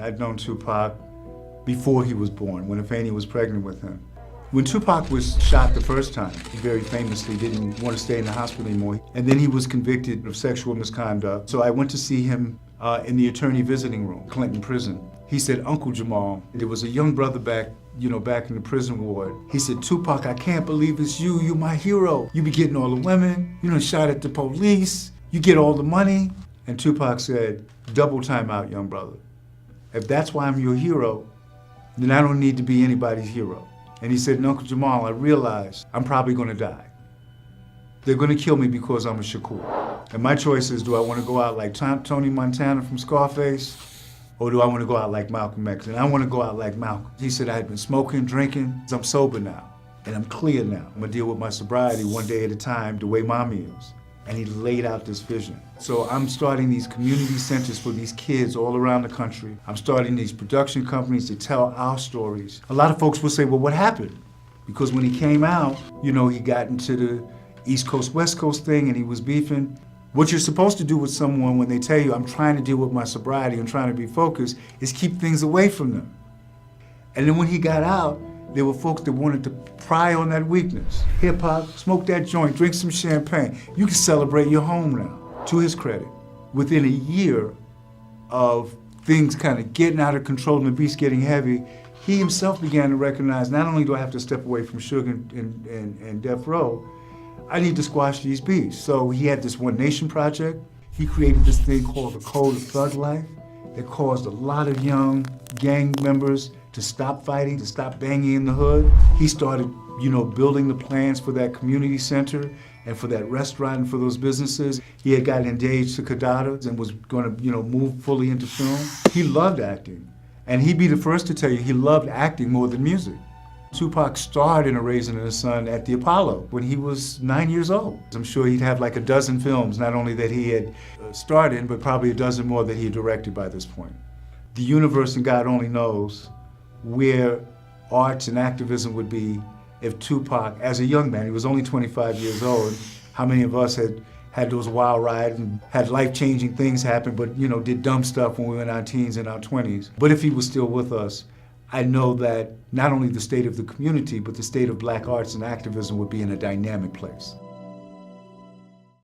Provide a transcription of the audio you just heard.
I'd known Tupac before he was born, when Afeni was pregnant with him. When Tupac was shot the first time, he very famously didn't want to stay in the hospital anymore. And then he was convicted of sexual misconduct. So I went to see him in the attorney visiting room, Clinton prison. He said, "Uncle Jamal, there was a young brother back in the prison ward. He said, Tupac, I can't believe it's you. You're my hero. You be getting all the women. You done shot at the police. You get all the money." And Tupac said, "Double time out, young brother. If that's why I'm your hero, then I don't need to be anybody's hero." And he said, "Uncle Jamal, I realize I'm probably gonna die. They're gonna kill me because I'm a Shakur. And my choice is, do I wanna go out like Tony Montana from Scarface, or do I wanna go out like Malcolm X?" And I wanna go out like Malcolm. He said, "I had been smoking, drinking. I'm sober now, and I'm clear now. I'm gonna deal with my sobriety one day at a time, the way mommy is." And he laid out this vision. So I'm starting these community centers for these kids all around the country. I'm starting these production companies to tell our stories. A lot of folks will say, "Well, what happened?" Because when he came out, he got into the East Coast, West Coast thing, and he was beefing. What you're supposed to do with someone when they tell you, "I'm trying to deal with my sobriety, I'm trying to be focused," is keep things away from them. And then when he got out, there were folks that wanted to pry on that weakness. "Hip hop, smoke that joint, drink some champagne. You can celebrate your home now." To his credit, within a year of things kind of getting out of control and the beast getting heavy, he himself began to recognize, not only do I have to step away from Sugar and Death Row, I need to squash these beasts. So he had this One Nation project. He created this thing called the Code of Thug Life that caused a lot of young gang members to stop fighting, to stop banging in the hood. He started, building the plans for that community center and for that restaurant and for those businesses. He had gotten engaged to Kadada and was gonna, move fully into film. He loved acting. And he'd be the first to tell you he loved acting more than music. Tupac starred in A Raisin in the Sun at the Apollo when he was 9 years old. I'm sure he'd have like a dozen films, not only that he had starred in, but probably a dozen more that he had directed by this point. The universe and God only knows where arts and activism would be if Tupac, as a young man, he was only 25 years old, how many of us had those wild rides and had life-changing things happen, but did dumb stuff when we were in our teens and our 20s. But if he was still with us, I know that not only the state of the community, but the state of black arts and activism would be in a dynamic place.